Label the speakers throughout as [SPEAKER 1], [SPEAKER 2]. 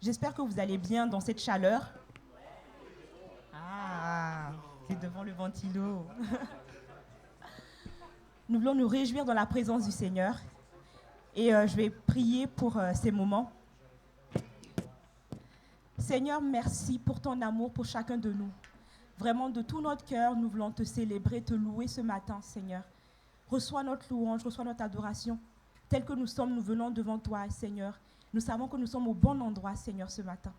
[SPEAKER 1] J'espère que vous allez bien dans cette chaleur. Ah, c'est devant le ventilo. Nous voulons nous réjouir dans la présence du Seigneur. Et je vais prier pour ces moments. Seigneur, merci pour ton amour pour chacun de nous. Vraiment, de tout notre cœur, nous voulons te célébrer, te louer ce matin, Seigneur. Reçois notre louange, reçois notre adoration. Tel que nous sommes, nous venons devant toi, Seigneur. Nous savons que nous sommes au bon endroit, Seigneur, ce matin.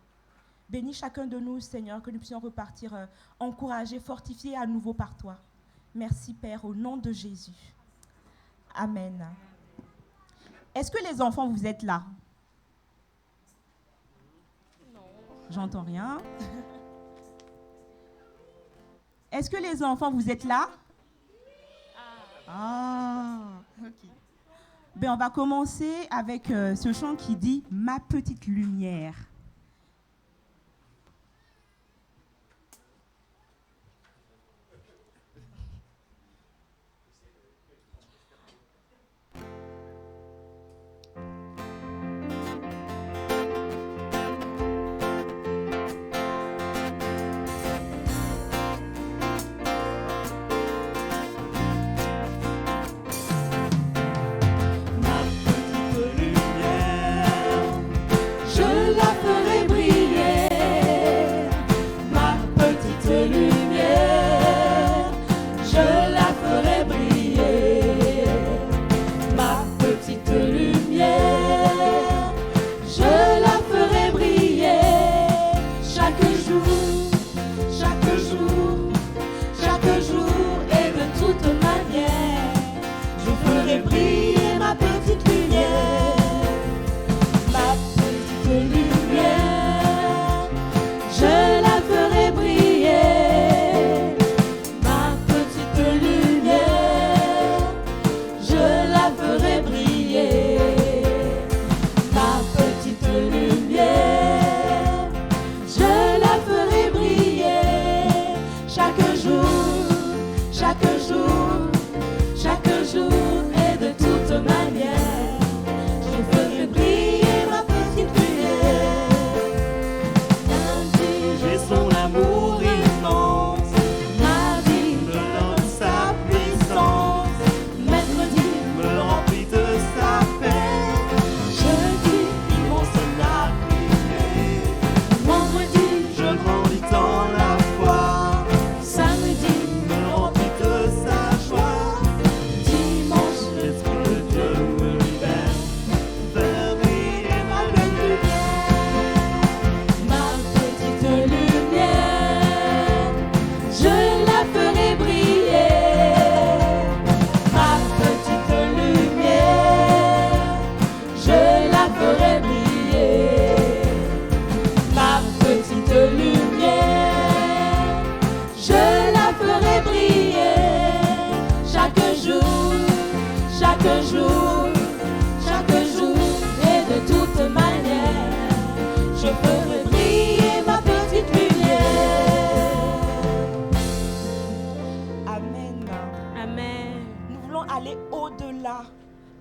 [SPEAKER 1] Bénis chacun de nous, Seigneur, que nous puissions repartir encouragés, fortifiés à nouveau par toi. Merci, Père, au nom de Jésus. Amen. Est-ce que les enfants, vous êtes là? Non. J'entends rien. Est-ce que les enfants, vous êtes là? Ah, ok. Ben, on va commencer avec ce chant qui dit « Ma petite lumière ».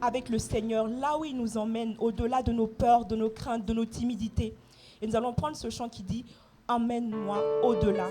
[SPEAKER 1] Avec le Seigneur, là où il nous emmène, au-delà de nos peurs, de nos craintes, de nos timidités. Et nous allons prendre ce chant qui dit « Emmène-moi au-delà ».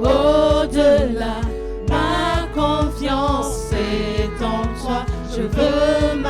[SPEAKER 2] Au-delà, ma confiance est en toi. Je veux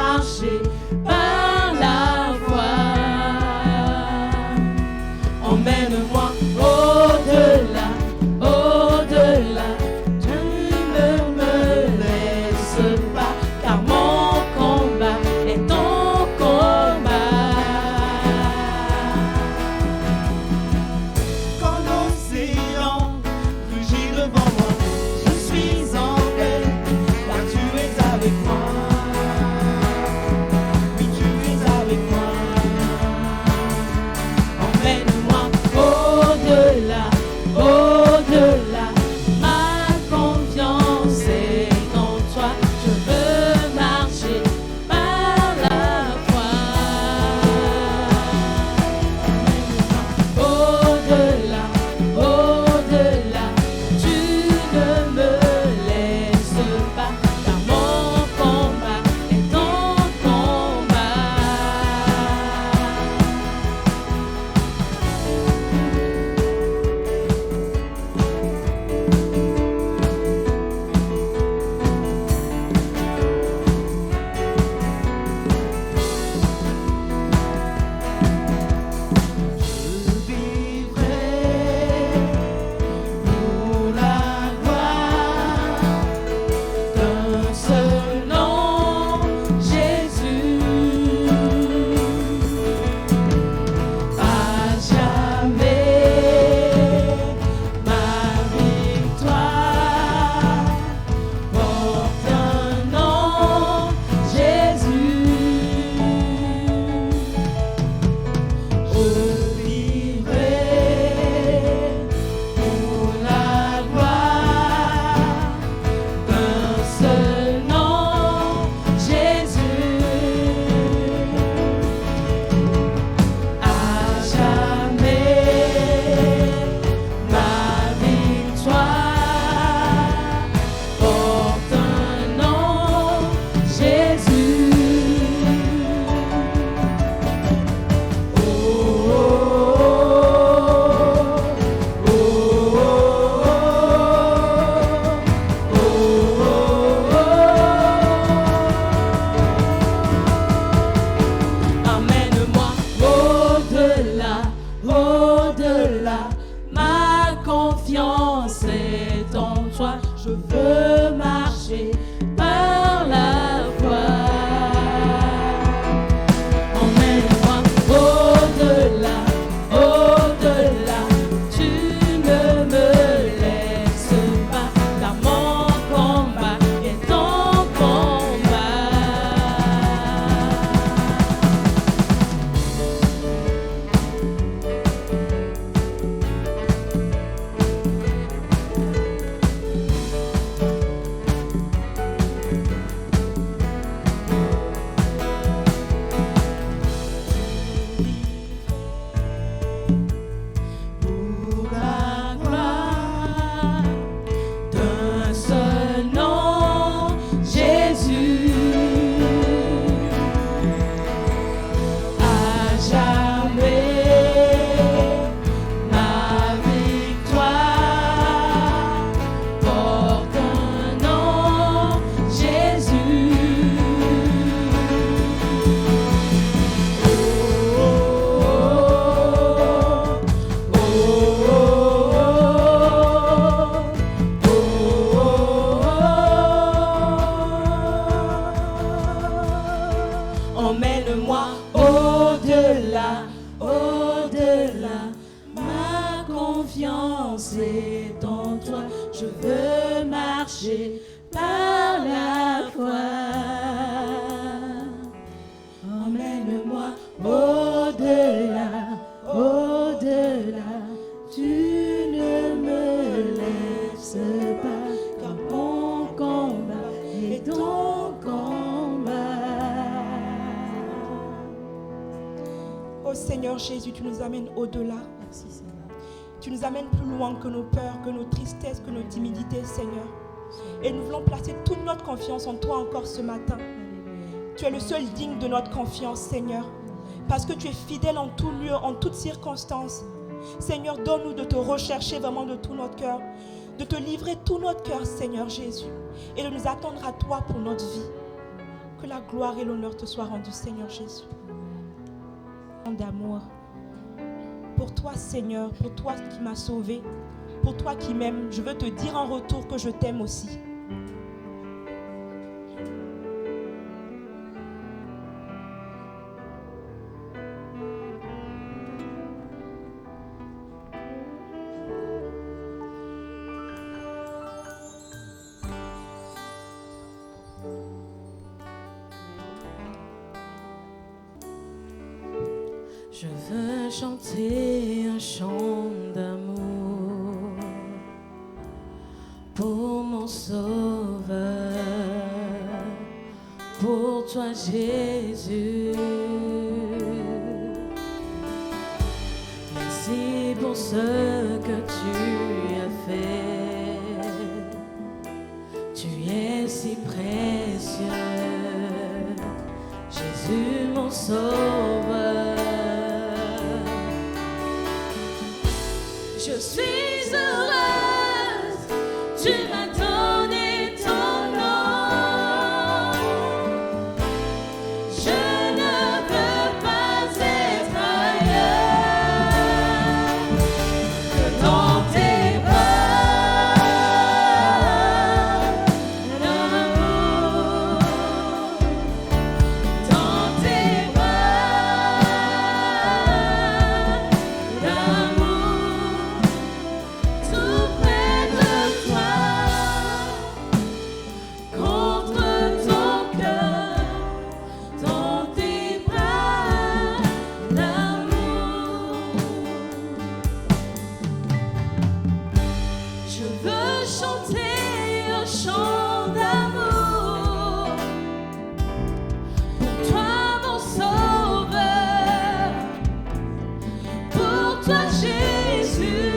[SPEAKER 1] Oh Seigneur Jésus, tu nous amènes au-delà.
[SPEAKER 2] Merci Seigneur.
[SPEAKER 1] Tu nous amènes plus loin que nos peurs, que nos tristesses, que nos timidités, Seigneur. Et nous voulons placer toute notre confiance en toi encore ce matin. Tu es le seul digne de notre confiance, Seigneur. Parce que tu es fidèle en tout lieu, en toutes circonstances. Seigneur, donne-nous de te rechercher vraiment de tout notre cœur. De te livrer tout notre cœur, Seigneur Jésus. Et de nous attendre à toi pour notre vie. Que la gloire et l'honneur te soient rendus, Seigneur Jésus. D'amour. Pour toi, Seigneur, pour toi qui m'as sauvé, pour toi qui m'aimes, je veux te dire en retour que je t'aime aussi.
[SPEAKER 2] Je veux chanter un chant d'amour pour mon Sauveur, pour toi Jésus. Merci pour ce que tu as fait. Tu es si précieux, Jésus mon Sauveur. Je suis heureuse, tu m'as donné ton nom. Je ne veux pas être ailleurs que dans tes bras d'amour, dans tes bras d'amour. Tout près de toi, contre ton cœur, dans tes bras d'amour. Je veux chanter un chant d'amour pour toi mon Sauveur, pour toi Jésus.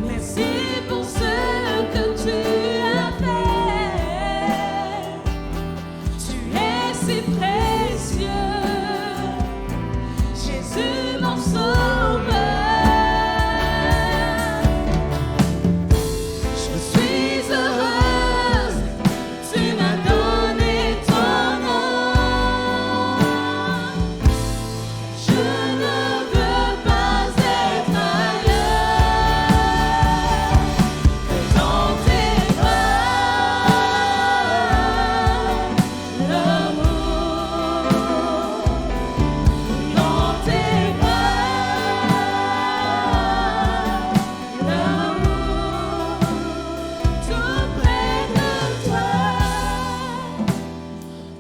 [SPEAKER 2] Merci pour ce que tu as fait. Tu es si précieux, Jésus mon Sauveur. Je suis heureuse, tu m'as donné ton nom. Je ne veux pas être ailleurs que dans tes bras d'amour, dans tes bras d'amour, tout près de toi,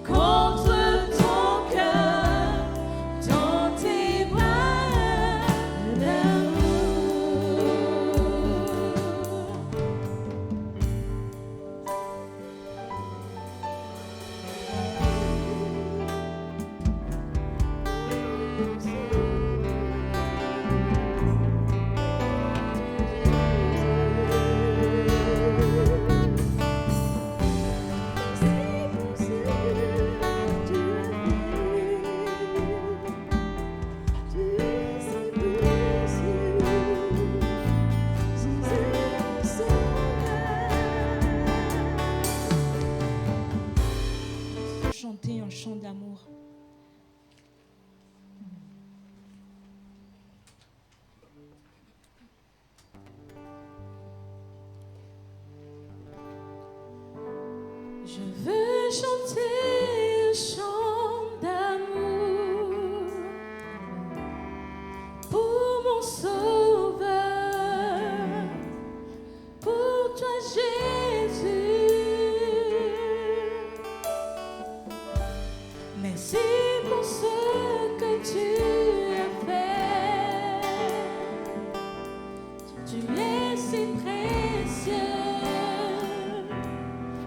[SPEAKER 2] contre ton cœur, dans tes bras d'amour.
[SPEAKER 1] Chanter un chant d'amour.
[SPEAKER 2] Je veux chanter un chant d'amour pour mon Sauveur, pour toi Jésus. Merci pour ce que tu as fait. Tu es si précieux,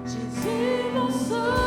[SPEAKER 2] Jésus mon Sauveur.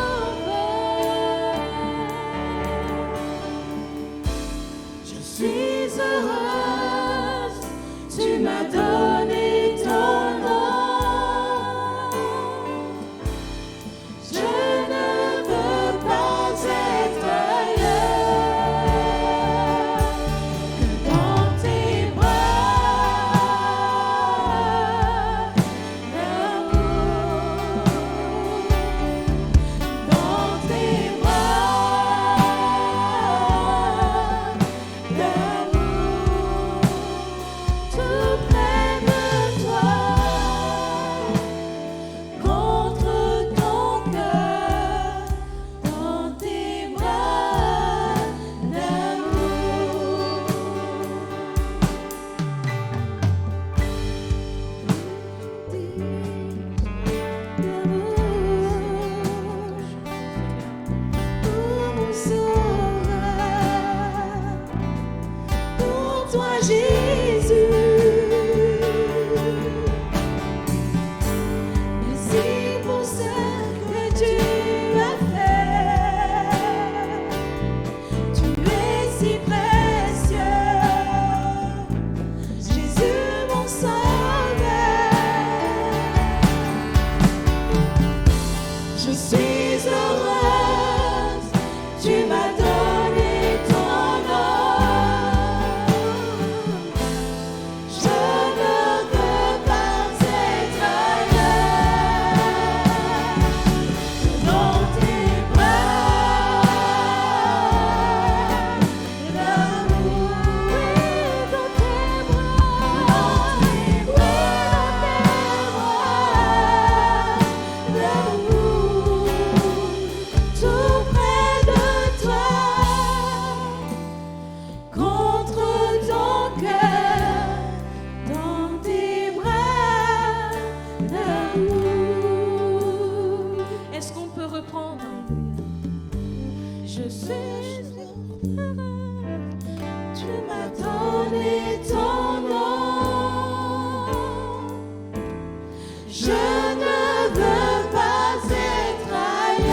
[SPEAKER 2] Je ne veux pas être ailleurs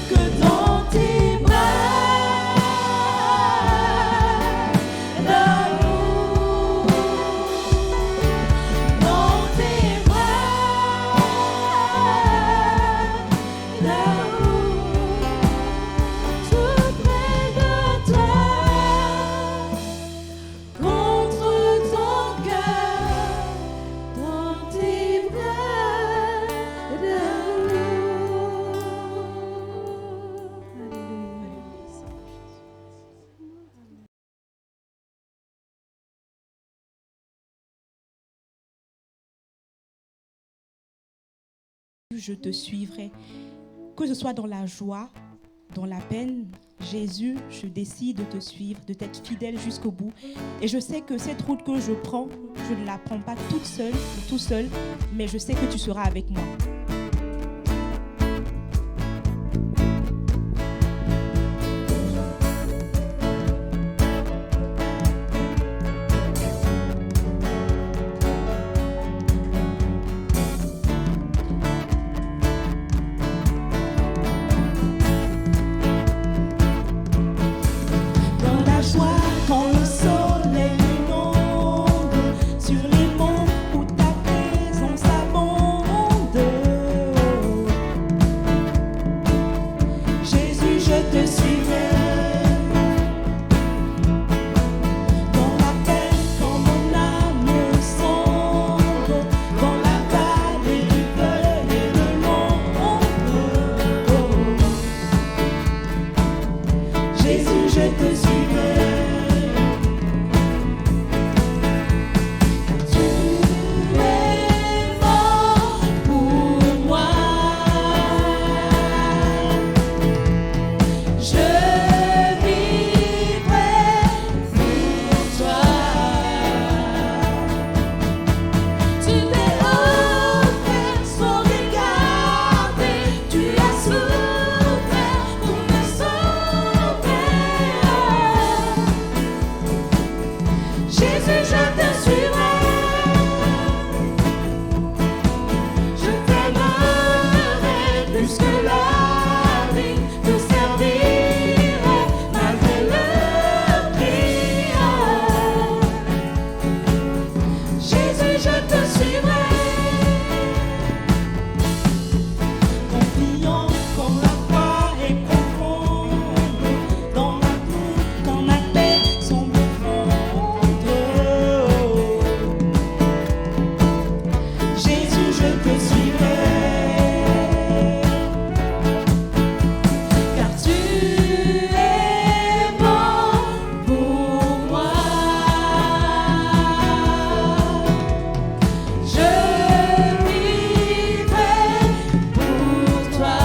[SPEAKER 2] que dans tes bras d'amour, dans tes bras d'amour, tout près de toi, contre ton cœur, dans tes bras d'amour.
[SPEAKER 1] Je te suivrai, que ce soit dans la joie, dans la peine. Jésus, je décide de te suivre, de t'être fidèle jusqu'au bout. Et je sais que cette route que je prends, je ne la prends pas toute seule, tout seul, mais je sais que tu seras avec moi.
[SPEAKER 2] Dans la joie, quand le soleil inonde, sur les monts où ta présence abonde. Jésus, je te suivrai. Dans la peine, quand mon âme sombre, dans la vallée du deuil et de l'ombre. Jésus, je te suivrai. Tu es mort pour moi. Je vivrai pour toi. Tu t'es offert sans regarder. Tu as souffert pour me sauver. Jésus, je te suivrai. Je t'aimerai plus que la vie. Te servirai malgré le prix. Jésus, je te suivrai. Confiant quand la foi est profonde, dans la doute, quand la paix semble fondre. Jésus, je te suivrai. Car tu es mort pour moi. Je vivrai pour toi.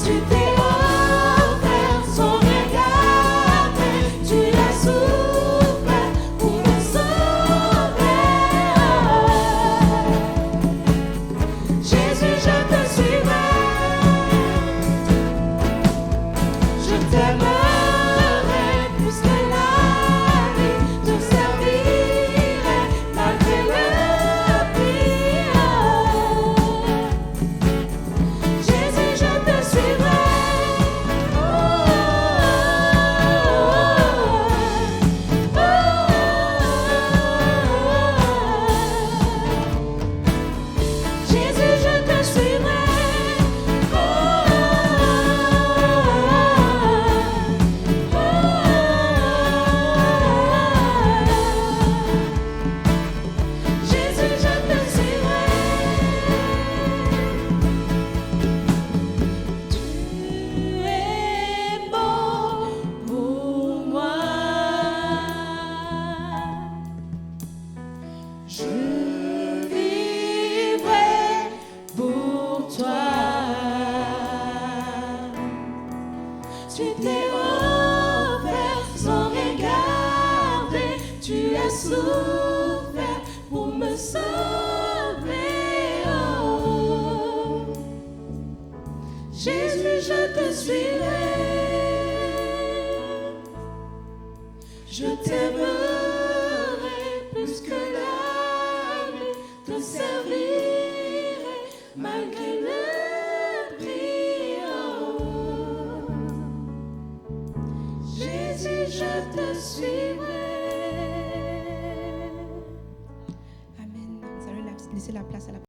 [SPEAKER 2] Tu t'es offert sans regarder. Tu as souffert pour me sauver. Jésus, je te suivrai. Je t'aimerai plus que la vie. Te servirai malgré le prix. Jésus, je te suivrai. Jésus, je te suivrai. Jésus, je te suivrai. Tu es mort pour moi. Je vivrai pour toi. Tu t'es offert sans regarder. Tu as souffert pour me sauver. Oh. Jésus, je te suivrai. Je t'aimerai suivrai.
[SPEAKER 1] Amen. Nous allons laisser la place à la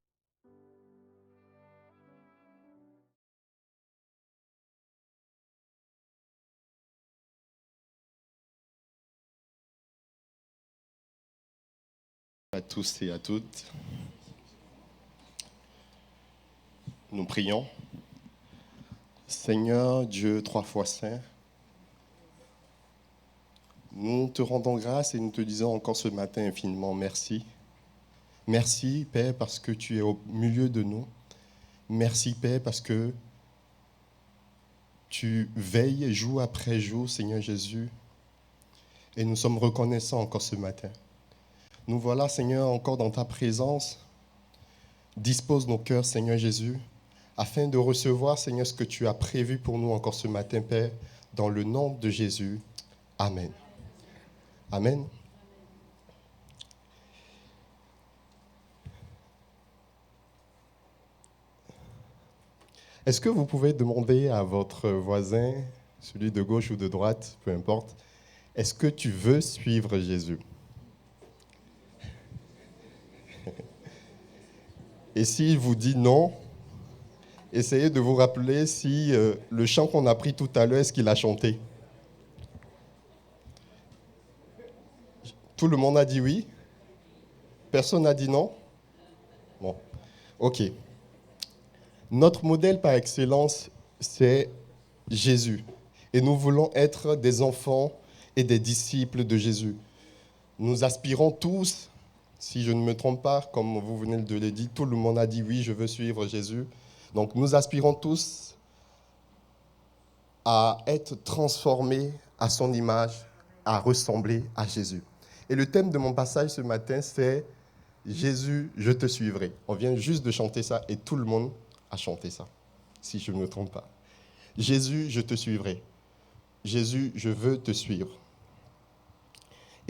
[SPEAKER 3] À tous et à toutes. Nous prions. Seigneur Dieu, 3 fois saint, nous te rendons grâce et nous te disons encore ce matin infiniment merci. Merci, Père, parce que tu es au milieu de nous. Merci, Père, parce que tu veilles jour après jour, Seigneur Jésus. Et nous sommes reconnaissants encore ce matin. Nous voilà, Seigneur, encore dans ta présence. Dispose nos cœurs, Seigneur Jésus, afin de recevoir, Seigneur, ce que tu as prévu pour nous encore ce matin, Père, dans le nom de Jésus. Amen. Amen. Est-ce que vous pouvez demander à votre voisin, celui de gauche ou de droite, peu importe, est-ce que tu veux suivre Jésus ? Et s'il vous dit non, essayez de vous rappeler si le chant qu'on a pris tout à l'heure, est-ce qu'il a chanté ? Tout le monde a dit oui ? Personne n'a dit non ? Bon, ok. Notre modèle par excellence, c'est Jésus. Et nous voulons être des enfants et des disciples de Jésus. Nous aspirons tous, si je ne me trompe pas, comme vous venez de le dire, tout le monde a dit oui, je veux suivre Jésus. Donc nous aspirons tous à être transformés à son image, à ressembler à Jésus. Et le thème de mon passage ce matin, c'est « Jésus, je te suivrai ». On vient juste de chanter ça et tout le monde a chanté ça, si je ne me trompe pas. « Jésus, je te suivrai ». Jésus, je veux te suivre.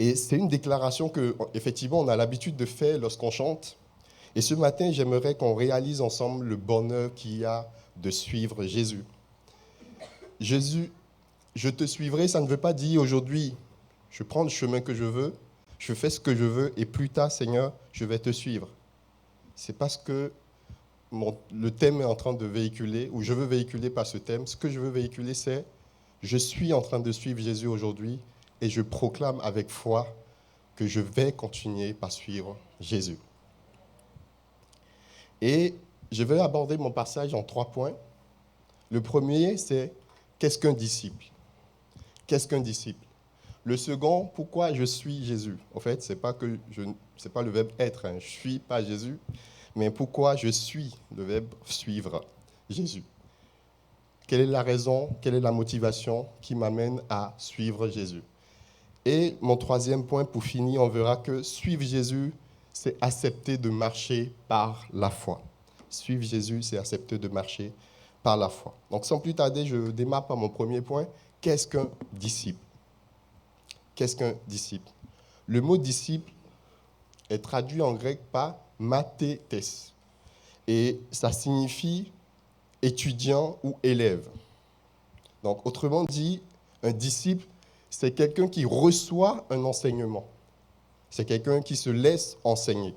[SPEAKER 3] Et c'est une déclaration que, effectivement, on a l'habitude de faire lorsqu'on chante. Et ce matin, j'aimerais qu'on réalise ensemble le bonheur qu'il y a de suivre Jésus. Jésus, je te suivrai, ça ne veut pas dire aujourd'hui, je prends le chemin que je veux, je fais ce que je veux, et plus tard, Seigneur, je vais te suivre. C'est parce que le thème est en train de véhiculer, ou je veux véhiculer par ce thème. Ce que je veux véhiculer, c'est je suis en train de suivre Jésus aujourd'hui, et je proclame avec foi que je vais continuer par suivre Jésus. Et je vais aborder mon passage en 3 points. Le premier, c'est qu'est-ce qu'un disciple ? Qu'est-ce qu'un disciple ? Le second, pourquoi je suis Jésus ? En fait, c'est pas le verbe être, je suis pas Jésus, mais pourquoi je suis, le verbe suivre Jésus. Quelle est la raison, quelle est la motivation qui m'amène à suivre Jésus ? Et mon 3e point, pour finir, on verra que suivre Jésus, c'est accepter de marcher par la foi. Suivre Jésus, c'est accepter de marcher par la foi. Donc, sans plus tarder, je démarre par mon premier point. Qu'est-ce qu'un disciple ? Qu'est-ce qu'un disciple ? Le mot disciple est traduit en grec par mathetes. Et ça signifie étudiant ou élève. Donc, autrement dit, un disciple, c'est quelqu'un qui reçoit un enseignement. C'est quelqu'un qui se laisse enseigner.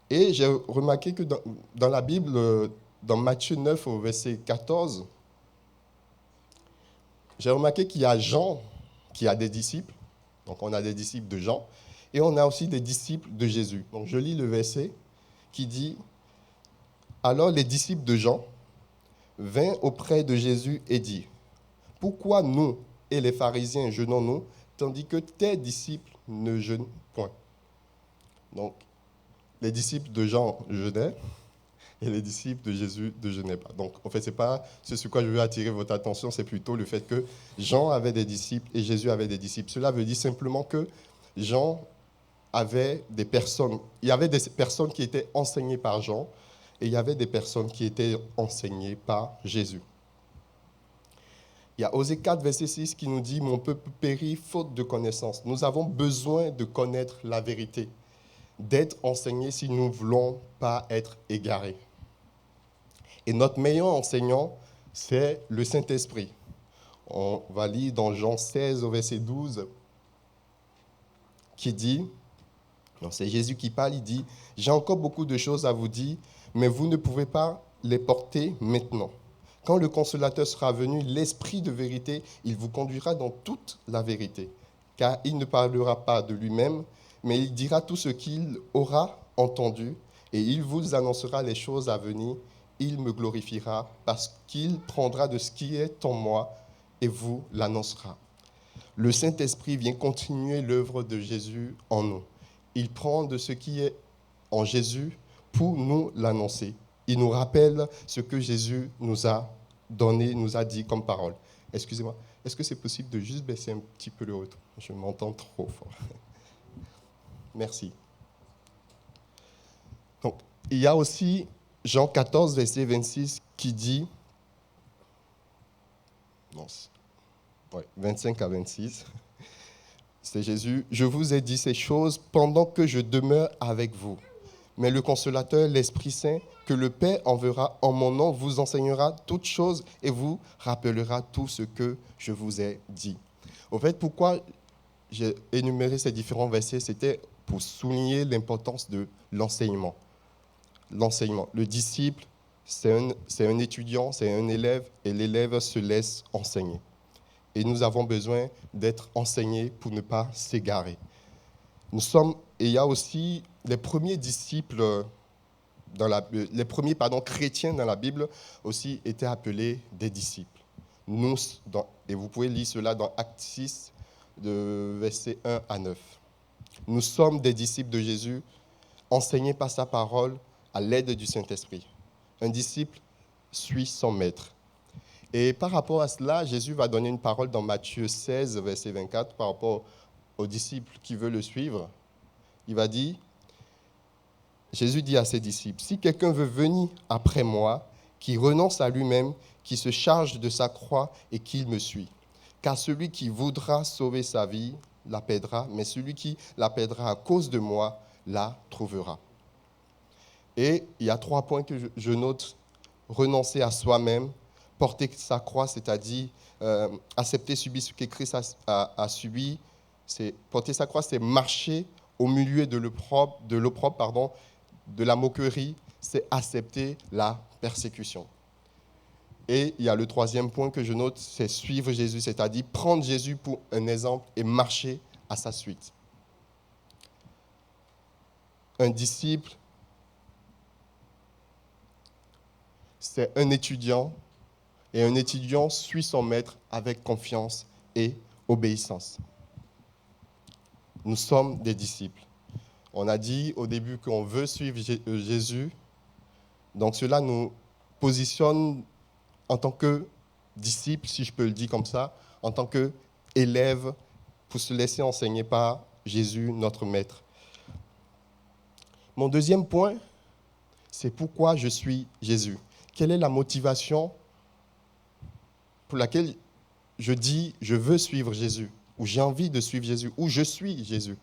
[SPEAKER 3] Et j'ai remarqué que dans la Bible, dans Matthieu 9 au verset 14, j'ai remarqué qu'il y a Jean qui a des disciples. Donc on a des disciples de Jean. Et on a aussi des disciples de Jésus. Donc je lis le verset qui dit « Alors les disciples de Jean vinrent auprès de Jésus et dirent « Pourquoi nous et les pharisiens jeûnons-nous, tandis que tes disciples ne jeûnent point ?» Donc, les disciples de Jean jeûnaient et les disciples de Jésus ne jeûnaient pas. Donc, en fait, c'est pas ce sur quoi je veux attirer votre attention, c'est plutôt le fait que Jean avait des disciples et Jésus avait des disciples. Cela veut dire simplement que Jean avait des personnes, il y avait des personnes qui étaient enseignées par Jean et il y avait des personnes qui étaient enseignées par Jésus. Il y a Osée 4, verset 6 qui nous dit « Mon peuple périt faute de connaissance ». Nous avons besoin de connaître la vérité, d'être enseignés si nous ne voulons pas être égarés. Et notre meilleur enseignant, c'est le Saint-Esprit. On va lire dans Jean 16 au verset 12, qui dit, non, c'est Jésus qui parle, il dit, « J'ai encore beaucoup de choses à vous dire, mais vous ne pouvez pas les porter maintenant. Quand le consolateur sera venu, l'Esprit de vérité, il vous conduira dans toute la vérité, car il ne parlera pas de lui-même, mais il dira tout ce qu'il aura entendu, et il vous annoncera les choses à venir. Il me glorifiera, parce qu'il prendra de ce qui est en moi et vous l'annoncera. » Le Saint-Esprit vient continuer l'œuvre de Jésus en nous. Il prend de ce qui est en Jésus pour nous l'annoncer. Il nous rappelle ce que Jésus nous a donné, nous a dit comme parole. Excusez-moi, est-ce que c'est possible de juste baisser un petit peu le retour? Je m'entends trop fort. Merci. Donc, il y a aussi Jean 14, verset 26, qui dit, 25 à 26, c'est Jésus, « Je vous ai dit ces choses pendant que je demeure avec vous. Mais le Consolateur, l'Esprit Saint, que le Père enverra en mon nom, vous enseignera toutes choses et vous rappellera tout ce que je vous ai dit. » Au fait, pourquoi j'ai énuméré ces différents versets, c'était pour souligner l'importance de l'enseignement. L'enseignement. Le disciple, c'est un étudiant, c'est un élève, et l'élève se laisse enseigner. Et nous avons besoin d'être enseignés pour ne pas s'égarer. Et il y a aussi les premiers disciples, les premiers chrétiens dans la Bible aussi étaient appelés des disciples. Et vous pouvez lire cela dans Actes 6, de versets 1 à 9. Nous sommes des disciples de Jésus, enseignés par sa parole à l'aide du Saint-Esprit. Un disciple suit son maître. Et par rapport à cela, Jésus va donner une parole dans Matthieu 16, verset 24, par rapport aux disciples qui veulent le suivre. Il va dire, Jésus dit à ses disciples, « Si quelqu'un veut venir après moi, qu'il renonce à lui-même, qu'il se charge de sa croix et qu'il me suit. Car celui qui voudra sauver sa vie la perdra, mais celui qui la perdra à cause de moi la trouvera. » Et il y a 3 points que je note. Renoncer à soi-même, porter sa croix, c'est-à-dire accepter, subir ce que Christ a subi. Porter sa croix, c'est marcher au milieu de l'opprobre, de la moquerie, c'est accepter la persécution. Et il y a le 3e point que je note, c'est suivre Jésus, c'est-à-dire prendre Jésus pour un exemple et marcher à sa suite. Un disciple, c'est un étudiant, et un étudiant suit son maître avec confiance et obéissance. Nous sommes des disciples. On a dit au début qu'on veut suivre Jésus, donc cela nous positionne en tant que disciples, si je peux le dire comme ça, en tant qu'élèves, pour se laisser enseigner par Jésus, notre maître. Mon 2e point, c'est pourquoi je suis Jésus. Quelle est la motivation pour laquelle je dis je veux suivre Jésus, ou j'ai envie de suivre Jésus, ou je suis Jésus?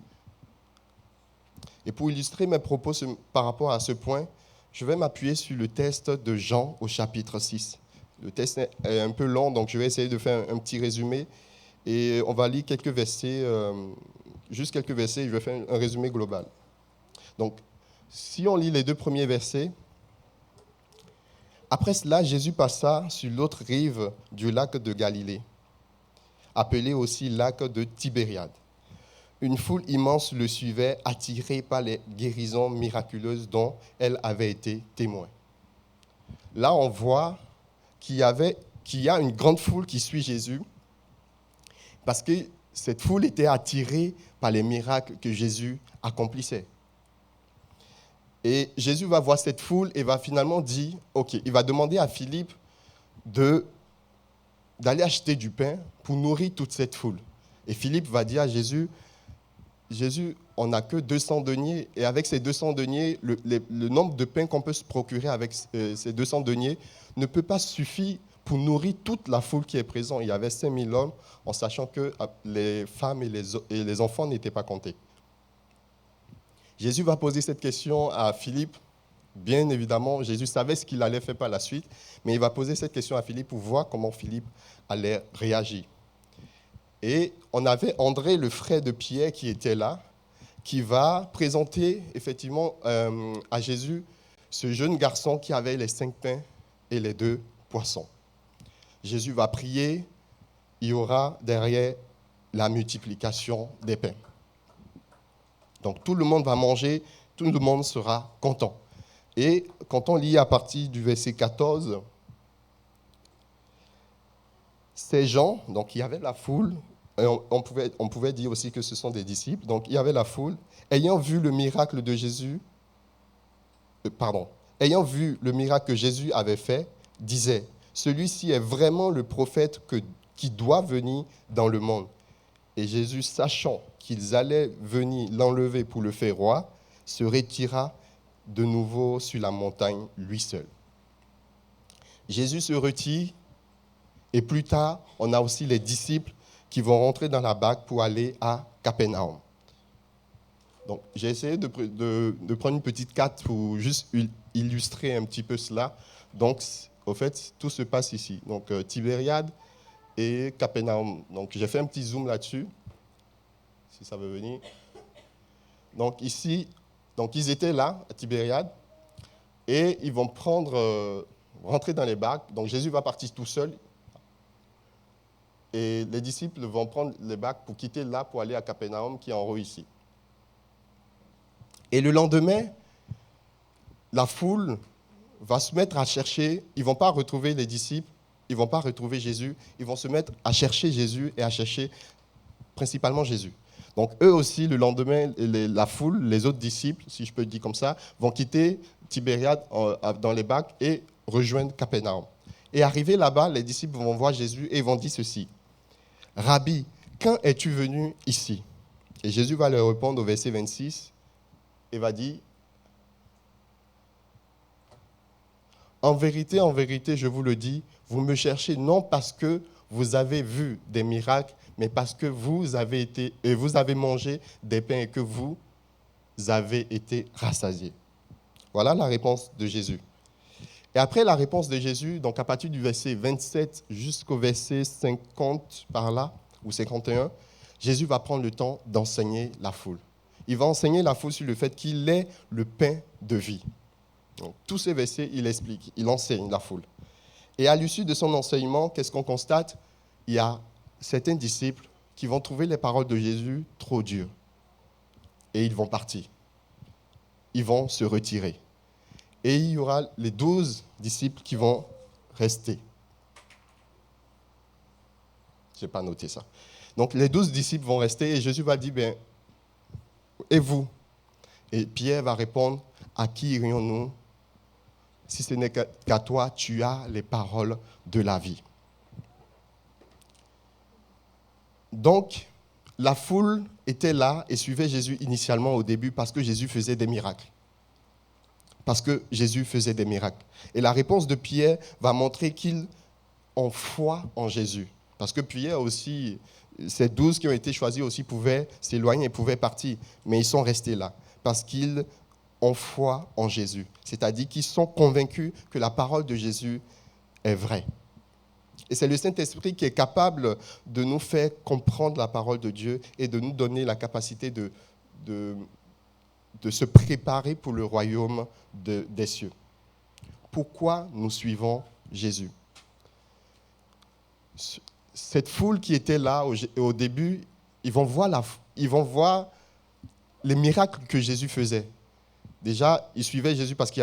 [SPEAKER 3] Et pour illustrer mes propos par rapport à ce point, je vais m'appuyer sur le texte de Jean au chapitre 6. Le texte est un peu long, donc je vais essayer de faire un petit résumé. Et on va lire quelques versets, juste quelques versets, et je vais faire un résumé global. Donc, si on lit les 2 premiers versets, après cela, Jésus passa sur l'autre rive du lac de Galilée, appelé aussi lac de Tibériade. Une foule immense le suivait, attirée par les guérisons miraculeuses dont elle avait été témoin. Là, on voit qu'il y a une grande foule qui suit Jésus, parce que cette foule était attirée par les miracles que Jésus accomplissait. Et Jésus va voir cette foule et va finalement dire, OK, il va demander à Philippe d'aller acheter du pain pour nourrir toute cette foule. Et Philippe va dire à Jésus, on n'a que 200 deniers, et avec ces 200 deniers, le nombre de pains qu'on peut se procurer avec ces 200 deniers ne peut pas suffire pour nourrir toute la foule qui est présente. Il y avait 5000 hommes, en sachant que les femmes et les enfants n'étaient pas comptés. Jésus va poser cette question à Philippe, bien évidemment, Jésus savait ce qu'il allait faire par la suite, mais il va poser cette question à Philippe pour voir comment Philippe allait réagir. Et on avait André, le frère de Pierre, qui était là, qui va présenter effectivement à Jésus ce jeune garçon qui avait les 5 pains et les 2 poissons. Jésus va prier, il y aura derrière la multiplication des pains. Donc tout le monde va manger, tout le monde sera content. Et quand on lit à partir du verset 14, ces gens, donc il y avait la foule, on pouvait dire aussi que ce sont des disciples, donc il y avait la foule, ayant vu le miracle de Jésus, ayant vu le miracle que Jésus avait fait, disaient, celui-ci est vraiment le prophète qui doit venir dans le monde. Et Jésus, sachant qu'ils allaient venir l'enlever pour le faire roi, se retira de nouveau sur la montagne, lui seul. Jésus se retire, et plus tard, on a aussi les disciples qui vont rentrer dans la barque pour aller à Capernaum. Donc, j'ai essayé de prendre une petite carte pour juste illustrer un petit peu cela. Donc, au fait, tout se passe ici. Donc, Tibériade et Capernaum. Donc, j'ai fait un petit zoom là-dessus, si ça veut venir. Donc, ici, ils étaient là, à Tibériade, et ils vont rentrer dans les barques. Donc, Jésus va partir tout seul. Et les disciples vont prendre les barques pour quitter là, pour aller à Capernaum, qui est en haut ici. Et le lendemain, la foule va se mettre à chercher. Ils ne vont pas retrouver les disciples, ils ne vont pas retrouver Jésus. Ils vont se mettre à chercher Jésus et à chercher principalement Jésus. Donc eux aussi, le lendemain, la foule, les autres disciples, si je peux le dire comme ça, vont quitter Tibériade dans les barques et rejoindre Capernaum. Et arrivés là-bas, les disciples vont voir Jésus et ils vont dire ceci. « Rabbi, quand es-tu venu ici ?» Et Jésus va leur répondre au verset 26 et va dire « En vérité, je vous le dis, vous me cherchez non parce que vous avez vu des miracles, mais parce que vous avez mangé des pains et que vous avez été rassasiés. » Voilà la réponse de Jésus. Et après la réponse de Jésus, donc à partir du verset 27 jusqu'au verset 50 par là, ou 51, Jésus va prendre le temps d'enseigner la foule. Il va enseigner la foule sur le fait qu'il est le pain de vie. Donc, tous ces versets, il explique, il enseigne la foule. Et à l'issue de son enseignement, qu'est-ce qu'on constate ? Il y a certains disciples qui vont trouver les paroles de Jésus trop dures. Et ils vont partir. Ils vont se retirer. Et il y aura les 12 disciples qui vont rester. Je n'ai pas noté ça. Donc les 12 disciples vont rester et Jésus va dire, et vous ? Et Pierre va répondre, à qui irions-nous ? Si ce n'est qu'à toi, tu as les paroles de la vie. Donc, la foule était là et suivait Jésus initialement au début parce que Jésus faisait des miracles. Parce que Jésus faisait des miracles. Et la réponse de Pierre va montrer qu'ils ont foi en Jésus. Parce que Pierre aussi, ces 12 qui ont été choisis aussi pouvaient s'éloigner, pouvaient partir. Mais ils sont restés là. Parce qu'ils ont foi en Jésus. C'est-à-dire qu'ils sont convaincus que la parole de Jésus est vraie. Et c'est le Saint-Esprit qui est capable de nous faire comprendre la parole de Dieu et de nous donner la capacité de se préparer pour le royaume des cieux. Pourquoi nous suivons Jésus ? Cette foule qui était là au début, ils vont voir les miracles que Jésus faisait. Déjà, ils suivaient Jésus parce qu'ils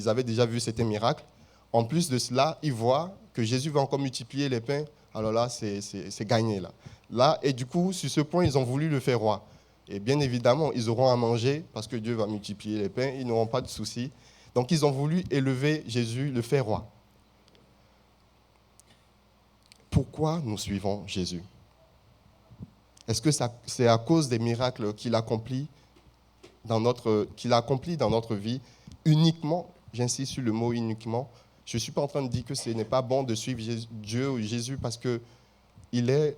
[SPEAKER 3] avaient déjà vu certains miracles. En plus de cela, ils voient que Jésus va encore multiplier les pains. Alors là, c'est gagné. Là, et du coup, sur ce point, ils ont voulu le faire roi. Et bien évidemment, ils auront à manger parce que Dieu va multiplier les pains. Ils n'auront pas de soucis. Donc, ils ont voulu élever Jésus, le faire roi. Pourquoi nous suivons Jésus ? Est-ce que c'est à cause des miracles qu'il accomplit dans notre vie uniquement ? J'insiste sur le mot uniquement. Je ne suis pas en train de dire que ce n'est pas bon de suivre Dieu ou Jésus parce qu'il est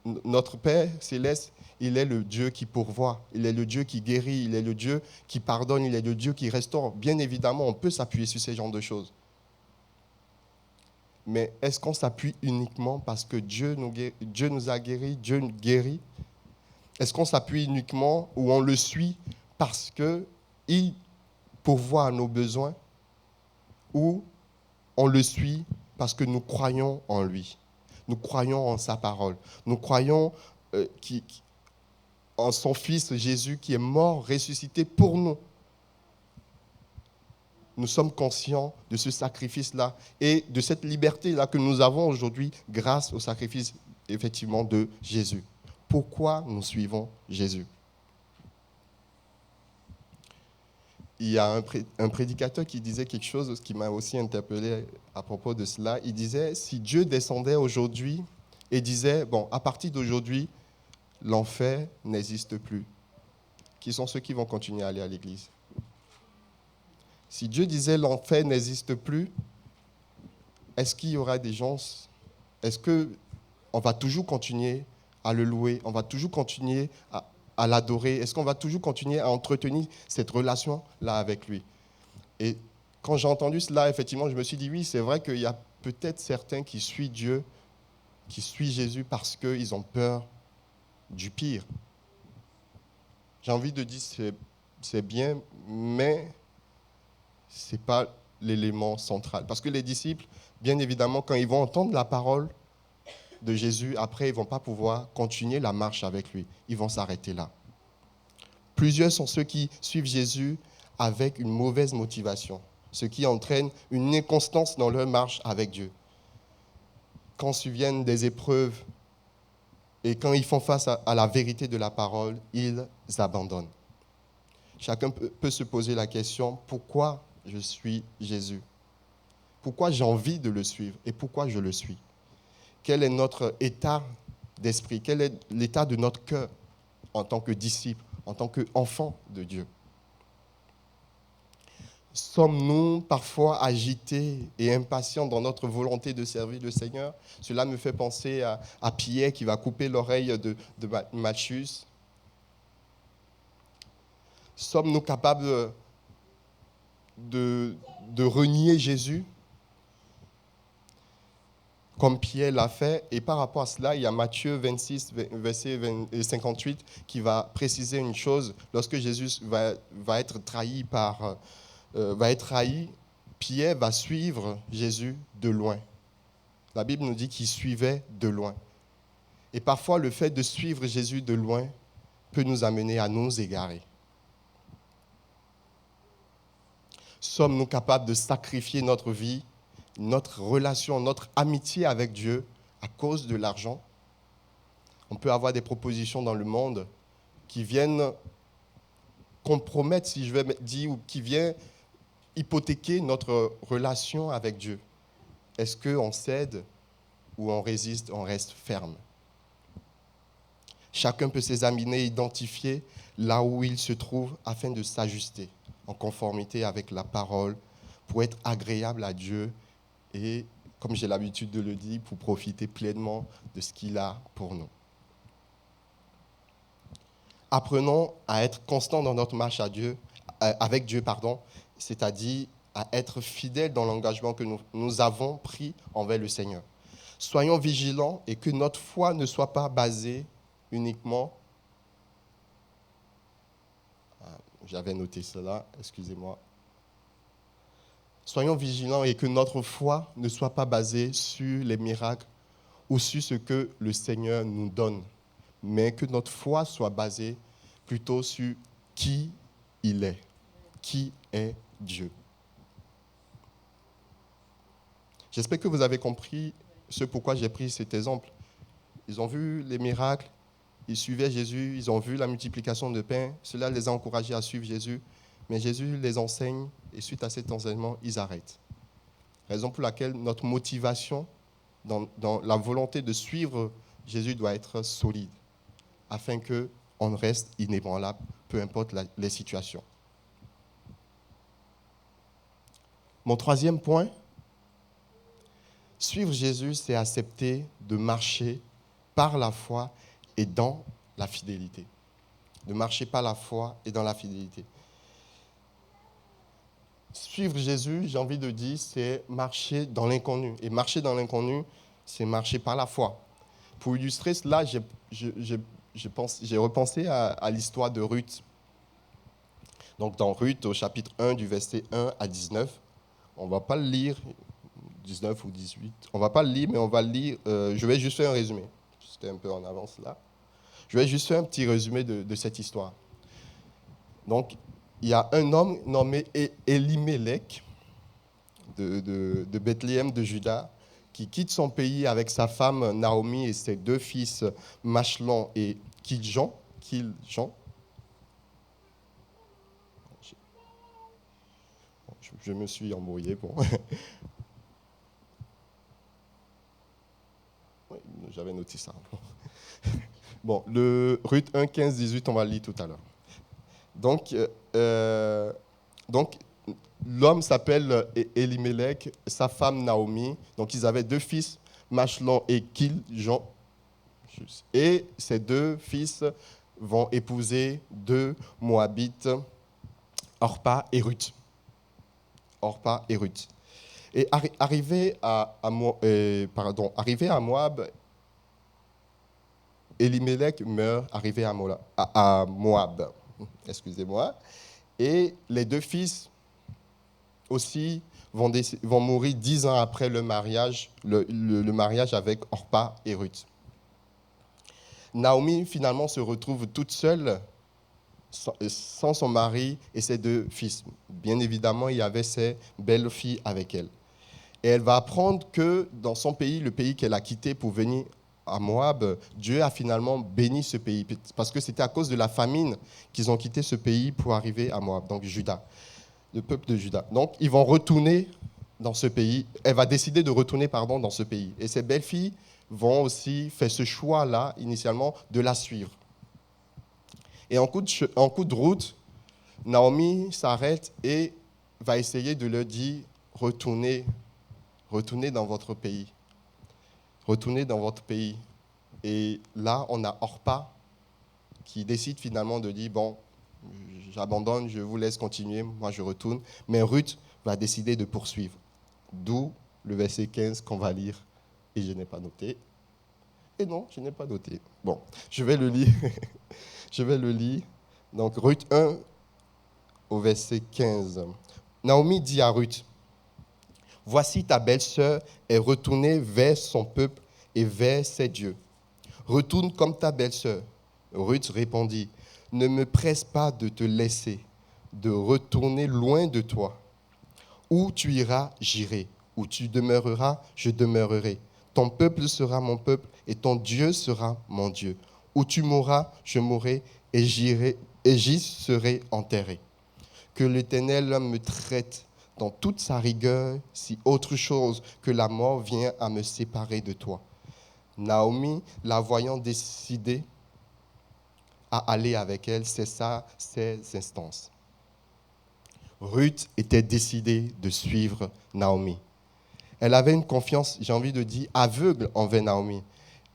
[SPEAKER 3] notre Père céleste, il est le Dieu qui pourvoit, il est le Dieu qui guérit, il est le Dieu qui pardonne, il est le Dieu qui restaure. Bien évidemment, on peut s'appuyer sur ces genres de choses. Mais est-ce qu'on s'appuie uniquement parce que Dieu nous a guéris, Dieu nous guérit? Est-ce qu'on s'appuie uniquement ou on le suit parce qu'il pourvoit à nos besoins? Ou on le suit parce que nous croyons en lui? Nous croyons en sa parole. Nous croyons en son Fils Jésus qui est mort, ressuscité pour nous. Nous sommes conscients de ce sacrifice-là et de cette liberté-là que nous avons aujourd'hui grâce au sacrifice, effectivement, de Jésus. Pourquoi nous suivons Jésus? Il y a un prédicateur qui disait quelque chose qui m'a aussi interpellé à propos de cela. Il disait, si Dieu descendait aujourd'hui et disait, bon, à partir d'aujourd'hui, l'enfer n'existe plus, qui sont ceux qui vont continuer à aller à l'église? Si Dieu disait l'enfer n'existe plus, est-ce qu'il y aura des gens, est-ce qu'on va toujours continuer à le louer, on va toujours continuer à l'adorer, est-ce qu'on va toujours continuer à entretenir cette relation-là avec lui? Et quand j'ai entendu cela, effectivement, je me suis dit, oui, c'est vrai qu'il y a peut-être certains qui suivent Dieu, qui suivent Jésus parce qu'ils ont peur du pire. J'ai envie de dire c'est bien, mais ce n'est pas l'élément central. Parce que les disciples, bien évidemment, quand ils vont entendre la parole de Jésus, après, ils ne vont pas pouvoir continuer la marche avec lui. Ils vont s'arrêter là. Plusieurs sont ceux qui suivent Jésus avec une mauvaise motivation, ce qui entraîne une inconstance dans leur marche avec Dieu. Quand surviennent des épreuves et quand ils font face à la vérité de la parole, ils abandonnent. Chacun peut se poser la question, pourquoi je suis Jésus? Pourquoi j'ai envie de le suivre et pourquoi je le suis? Quel est notre état d'esprit? Quel est l'état de notre cœur en tant que disciple, en tant qu'enfant de Dieu? Sommes-nous parfois agités et impatients dans notre volonté de servir le Seigneur? Cela me fait penser à Pierre qui va couper l'oreille de Malchus. Sommes-nous capables de renier Jésus comme Pierre l'a fait? Et par rapport à cela, il y a Matthieu 26, verset 58, qui va préciser une chose. Lorsque Jésus va être trahi Pierre va suivre Jésus de loin. La Bible nous dit qu'il suivait de loin. Et parfois, le fait de suivre Jésus de loin peut nous amener à nous égarer. Sommes-nous capables de sacrifier notre vie, notre relation, notre amitié avec Dieu à cause de l'argent? On peut avoir des propositions dans le monde qui viennent compromettre, si je vais dire, ou qui viennent hypothéquer notre relation avec Dieu. Est-ce qu'on cède ou on résiste, on reste ferme? Chacun peut s'examiner, identifier là où il se trouve afin de s'ajuster en conformité avec la parole pour être agréable à Dieu et, comme j'ai l'habitude de le dire, pour profiter pleinement de ce qu'il a pour nous. Apprenons à être constants dans notre marche avec Dieu, c'est-à-dire à être fidèles dans l'engagement que nous avons pris envers le Seigneur. Soyons vigilants et que notre foi ne soit pas basée uniquement... J'avais noté cela, excusez-moi. Soyons vigilants et que notre foi ne soit pas basée sur les miracles ou sur ce que le Seigneur nous donne, mais que notre foi soit basée plutôt sur qui il est, qui est Dieu. J'espère que vous avez compris ce pourquoi j'ai pris cet exemple. Ils ont vu les miracles, ils suivaient Jésus, ils ont vu la multiplication de pain, cela les a encouragés à suivre Jésus, mais Jésus les enseigne et suite à cet enseignement, ils arrêtent. Raison pour laquelle notre motivation dans la volonté de suivre Jésus doit être solide, afin qu'on reste inébranlable, peu importe les situations. Mon troisième point, suivre Jésus, c'est accepter de marcher par la foi et dans la fidélité. De marcher par la foi et dans la fidélité. Suivre Jésus, j'ai envie de dire, c'est marcher dans l'inconnu. Et marcher dans l'inconnu, c'est marcher par la foi. Pour illustrer cela, j'ai repensé à l'histoire de Ruth. Donc dans Ruth, au chapitre 1, du verset 1 à 19, on ne va pas le lire, 19 ou 18, on ne va pas le lire, mais on va le lire, je vais juste faire un résumé. J'étais un peu en avance là. Je vais juste faire un petit résumé de cette histoire. Donc, il y a un homme nommé Elimelech de Bethléem de Juda qui quitte son pays avec sa femme Naomi et ses 2 fils Machlon et Kiljon. Je me suis embrouillé. Bon. Oui, j'avais noté ça. Bon, le Ruth 1, 15, 18, on va le lire tout à l'heure. Donc l'homme s'appelle Elimelech, sa femme Naomi. Donc, ils avaient 2 fils, Machlon et Kiljon. Et ces 2 fils vont épouser 2 Moabites, Orpa et Ruth. Et arrivé à Moab, Elimelech meurt arrivé à Moab. Excusez-moi. Et les 2 fils aussi vont mourir 10 ans après le mariage avec Orpa et Ruth. Naomi, finalement, se retrouve toute seule, sans son mari et ses 2 fils. Bien évidemment, il y avait ses belles-filles avec elle. Et elle va apprendre que dans son pays, le pays qu'elle a quitté pour venir à Moab, Dieu a finalement béni ce pays, parce que c'était à cause de la famine qu'ils ont quitté ce pays pour arriver à Moab, donc Juda, le peuple de Juda. Donc, ils vont retourner dans ce pays. Elle va décider de retourner dans ce pays. Et ses belles-filles vont aussi faire ce choix-là, initialement, de la suivre. Et en coup de route, Naomi s'arrête et va essayer de leur dire « Retournez dans votre pays. Retournez dans votre pays. » Et là, on a Orpa qui décide finalement de dire « Bon, j'abandonne, je vous laisse continuer, moi je retourne. » Mais Ruth va décider de poursuivre. D'où le verset 15 qu'on va lire. Et je n'ai pas noté. Et non, je n'ai pas noté. Bon, je vais le lire. Donc, Ruth 1, au verset 15. Naomi dit à Ruth, « Voici ta belle-sœur est retournée vers son peuple et vers ses dieux. Retourne comme ta belle-sœur. » Ruth répondit, « Ne me presse pas de te laisser, de retourner loin de toi. Où tu iras, j'irai. Où tu demeureras, je demeurerai. Ton peuple sera mon peuple et ton Dieu sera mon Dieu. Où tu mourras, je mourrai et j'y serai enterré. Que l'Éternel me traite dans toute sa rigueur si autre chose que la mort vient à me séparer de toi. » Naomi, la voyant décidée à aller avec elle, cessa ses instances. Ruth était décidée de suivre Naomi. Elle avait une confiance, j'ai envie de dire, aveugle envers Naomi.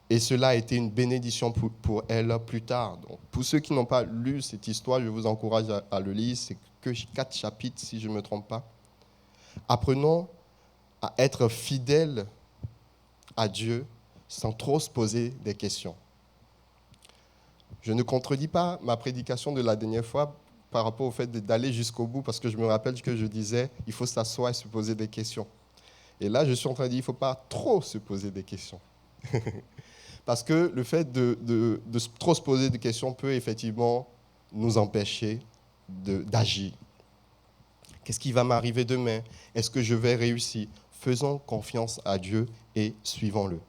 [SPEAKER 3] Et cela a été une bénédiction pour elle plus tard. Donc, pour ceux qui n'ont pas lu cette histoire, je vous encourage à le lire. C'est que 4 chapitres, si je ne me trompe pas. Apprenons à être fidèles à Dieu sans trop se poser des questions. Je ne contredis pas ma prédication de la dernière fois par rapport au fait d'aller jusqu'au bout, parce que je me rappelle que je disais il faut s'asseoir et se poser des questions. Et là, je suis en train de dire il ne faut pas trop se poser des questions. Parce que le fait de trop se poser des questions peut effectivement nous empêcher d'agir. Qu'est-ce qui va m'arriver demain? Est-ce que je vais réussir? Faisons confiance à Dieu et suivons-le.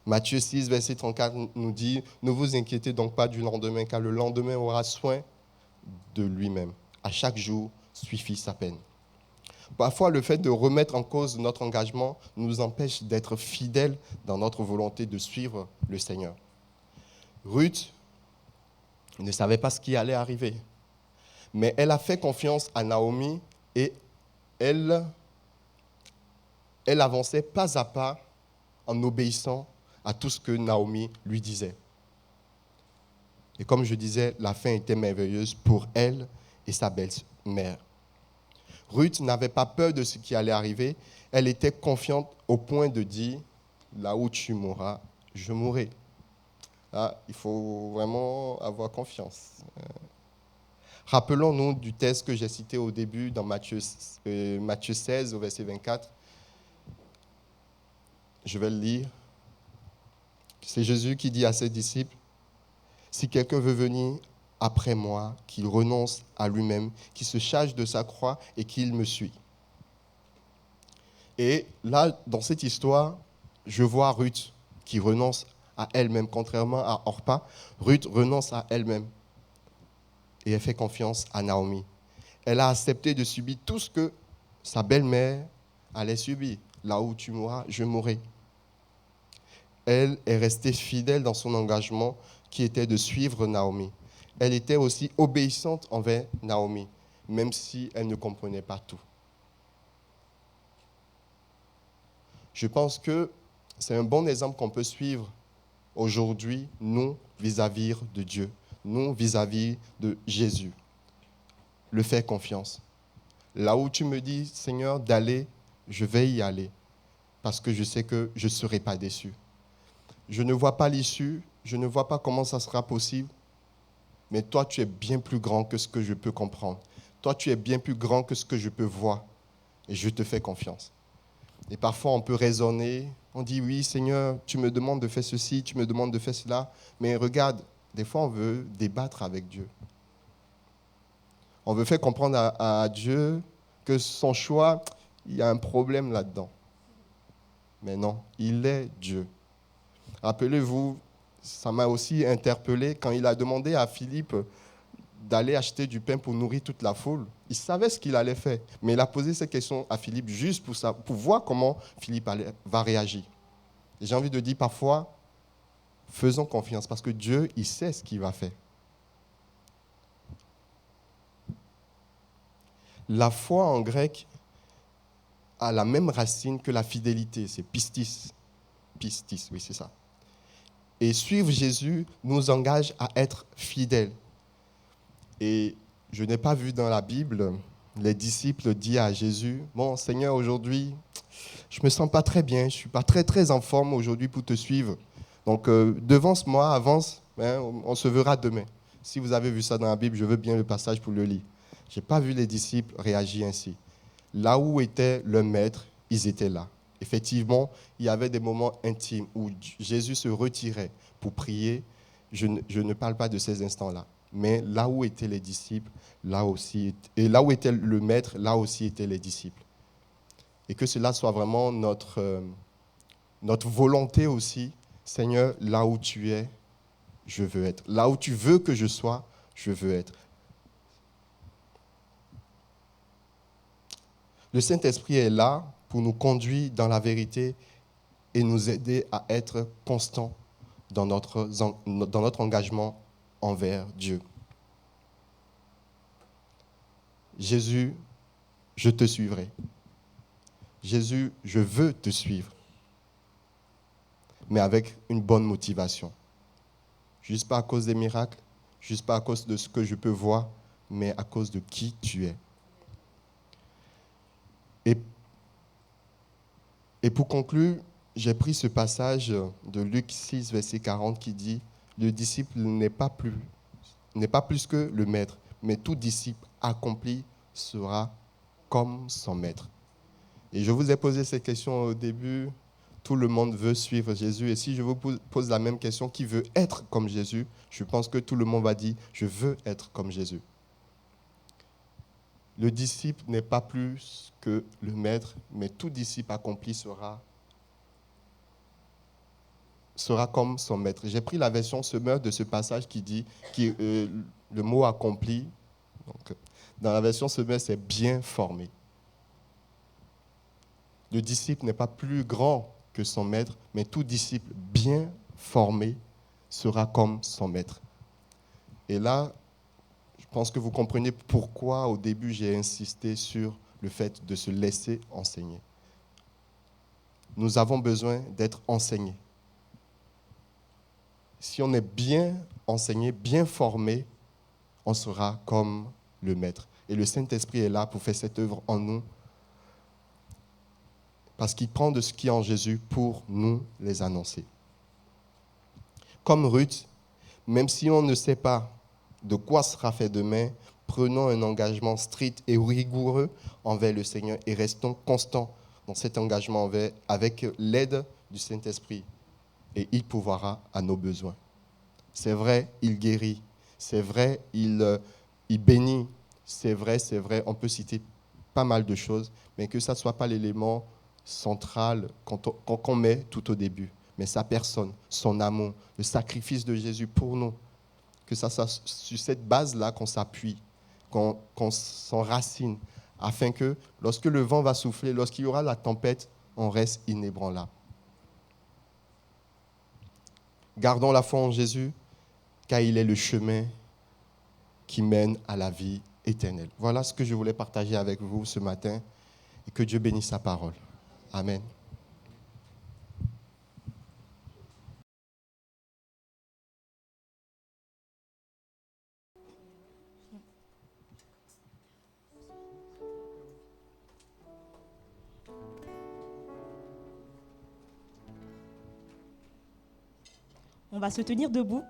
[SPEAKER 3] Matthieu 6, verset 34 nous dit « Ne vous inquiétez donc pas du lendemain, car le lendemain aura soin de lui-même. À chaque jour suffit sa peine. » Parfois, le fait de remettre en cause notre engagement nous empêche d'être fidèles dans notre volonté de suivre le Seigneur. Ruth ne savait pas ce qui allait arriver, mais elle a fait confiance à Naomi et elle avançait pas à pas en obéissant à tout ce que Naomi lui disait. Et comme je disais, la fin était merveilleuse pour elle et sa belle-mère. Ruth n'avait pas peur de ce qui allait arriver. Elle était confiante au point de dire, là où tu mourras, je mourrai. Là, il faut vraiment avoir confiance. Rappelons-nous du texte que j'ai cité au début dans Matthieu 16, au verset 24. Je vais le lire. C'est Jésus qui dit à ses disciples, « Si quelqu'un veut venir après moi, qu'il renonce à lui-même, qu'il se charge de sa croix et qu'il me suit. » Et là, dans cette histoire, je vois Ruth qui renonce à elle-même, contrairement à Orpa. Ruth renonce à elle-même et elle fait confiance à Naomi. Elle a accepté de subir tout ce que sa belle-mère allait subir. Là où tu mourras, je mourrai. Elle est restée fidèle dans son engagement qui était de suivre Naomi. Elle était aussi obéissante envers Naomi, même si elle ne comprenait pas tout. Je pense que c'est un bon exemple qu'on peut suivre aujourd'hui, nous, vis-à-vis de Dieu, nous, vis-à-vis de Jésus. Le faire confiance. Là où tu me dis, Seigneur, d'aller, je vais y aller, parce que je sais que je ne serai pas déçu. Je ne vois pas l'issue, je ne vois pas comment ça sera possible, mais toi, tu es bien plus grand que ce que je peux comprendre. Toi, tu es bien plus grand que ce que je peux voir, et je te fais confiance. Et parfois, on peut raisonner, on dit, oui, Seigneur, tu me demandes de faire ceci, tu me demandes de faire cela, mais regarde, des fois, on veut débattre avec Dieu. On veut faire comprendre à Dieu que son choix, il y a un problème là-dedans. Mais non, il est Dieu. Rappelez-vous, ça m'a aussi interpellé quand il a demandé à Philippe d'aller acheter du pain pour nourrir toute la foule. Il savait ce qu'il allait faire, mais il a posé cette question à Philippe juste pour voir comment Philippe va réagir. Et j'ai envie de dire parfois, faisons confiance parce que Dieu, il sait ce qu'il va faire. La foi en grec a la même racine que la fidélité, c'est pistis. Pistis, oui, c'est ça. Et suivre Jésus nous engage à être fidèles. Et je n'ai pas vu dans la Bible les disciples dire à Jésus, « Bon, Seigneur, aujourd'hui, je ne me sens pas très bien, je ne suis pas très en forme aujourd'hui pour te suivre. Donc, devance-moi, avance, hein, on se verra demain. » Si vous avez vu ça dans la Bible, je veux bien le passage pour le lire. Je n'ai pas vu les disciples réagir ainsi. Là où était le maître, ils étaient là. Effectivement, il y avait des moments intimes où Jésus se retirait pour prier. Je ne parle pas de ces instants-là. Mais là où étaient les disciples, là aussi, et là où était le maître, là aussi étaient les disciples. Et que cela soit vraiment notre volonté aussi. Seigneur, là où tu es, je veux être. Là où tu veux que je sois, je veux être. Le Saint-Esprit est là pour nous conduire dans la vérité et nous aider à être constants dans notre engagement envers Dieu. Jésus, je te suivrai. Jésus, je veux te suivre, mais avec une bonne motivation. Juste pas à cause des miracles, juste pas à cause de ce que je peux voir, mais à cause de qui tu es. Et pour conclure, j'ai pris ce passage de Luc 6, verset 40 qui dit « Le disciple n'est pas plus que le maître, mais tout disciple accompli sera comme son maître. » Et je vous ai posé cette question au début. Tout le monde veut suivre Jésus. Et si je vous pose la même question, qui veut être comme Jésus? Je pense que tout le monde va dire « Je veux être comme Jésus ». Le disciple n'est pas plus que le maître, mais tout disciple accompli sera comme son maître. J'ai pris la version Semeur de ce passage qui dit le mot accompli. Donc, dans la version Semeur, c'est bien formé. Le disciple n'est pas plus grand que son maître, mais tout disciple bien formé sera comme son maître. Et là, je pense que vous comprenez pourquoi au début j'ai insisté sur le fait de se laisser enseigner. Nous avons besoin d'être enseignés. si on est bien enseigné, bien formé, on sera comme le Maître. Et le Saint-Esprit est là pour faire cette œuvre en nous, parce qu'il prend de ce qui est en Jésus pour nous les annoncer. Comme Ruth, même si on ne sait pas de quoi sera fait demain, prenons un engagement strict et rigoureux envers le Seigneur et restons constants dans cet engagement avec l'aide du Saint-Esprit. Et il pourvoira à nos besoins. C'est vrai, il guérit. C'est vrai, il bénit. C'est vrai, on peut citer pas mal de choses, mais que ça ne soit pas l'élément central qu'on met tout au début. Mais sa personne, son amour, le sacrifice de Jésus pour nous. Que ça soit sur cette base-là qu'on s'appuie, qu'on s'enracine, afin que lorsque le vent va souffler, lorsqu'il y aura la tempête, on reste inébranlable. Gardons la foi en Jésus, car il est le chemin qui mène à la vie éternelle. Voilà ce que je voulais partager avec vous ce matin, et que Dieu bénisse sa parole. Amen.
[SPEAKER 1] On va se tenir debout.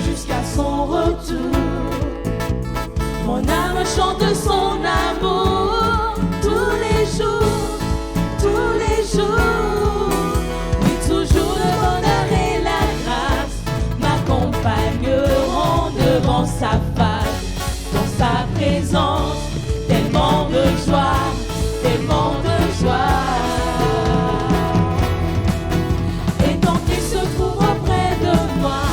[SPEAKER 2] jusqu'à son retour. Mon âme chante son amour tous les jours, tous les jours. Oui, toujours le bonheur et la grâce m'accompagneront devant sa face, dans sa présence, tellement de joie, tellement de joie. Et tant qu'il se trouve auprès de moi,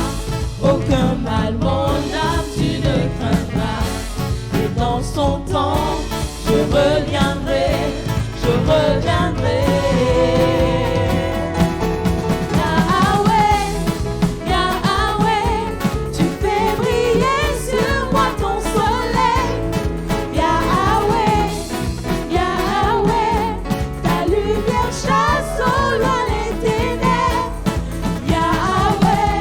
[SPEAKER 2] aucun mal, mon âme, tu ne craindras. Et dans son temps, je reviendrai, je reviendrai. Yahweh, Yahweh, tu fais briller sur moi ton soleil. Yahweh, Yahweh, ta lumière chasse au loin les ténèbres. Yahweh,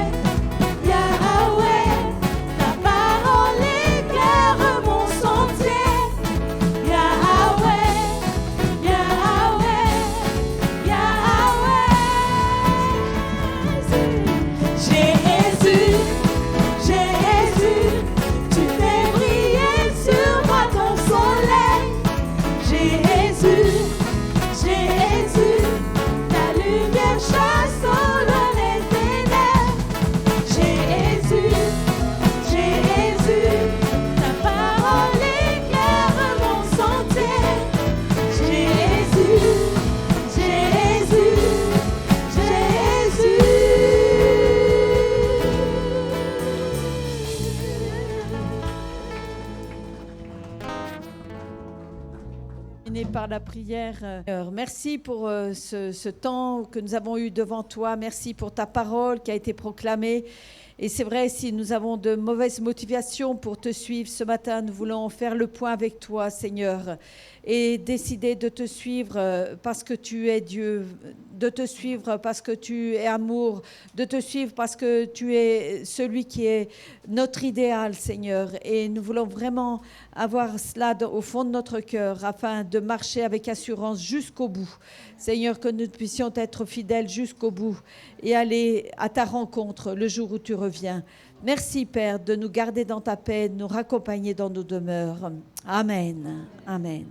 [SPEAKER 2] Yahweh, ta parole éclaire mon sentier. Yahweh, Yahweh, Yahweh. Jésus, Jésus, tu fais briller sur moi ton soleil. Jésus, Jésus, ta lumière chasse au loin les ténèbres. Jésus, Jésus, ta parole éclaire mon sentier. Jésus, Jésus, Jésus.
[SPEAKER 4] Terminé par la prière. Merci pour ce temps que nous avons eu devant toi. Merci pour ta parole qui a été proclamée. Et c'est vrai, si nous avons de mauvaises motivations pour te suivre ce matin, nous voulons faire le point avec toi, Seigneur, et décider de te suivre parce que tu es Dieu, de te suivre parce que tu es amour, de te suivre parce que tu es celui qui est notre idéal, Seigneur. Et nous voulons vraiment avoir cela au fond de notre cœur afin de marcher avec assurance jusqu'au bout. Seigneur, que nous puissions être fidèles jusqu'au bout et aller à ta rencontre le jour où tu reviens. Merci, Père, de nous garder dans ta paix, de nous raccompagner dans nos demeures. Amen. Amen.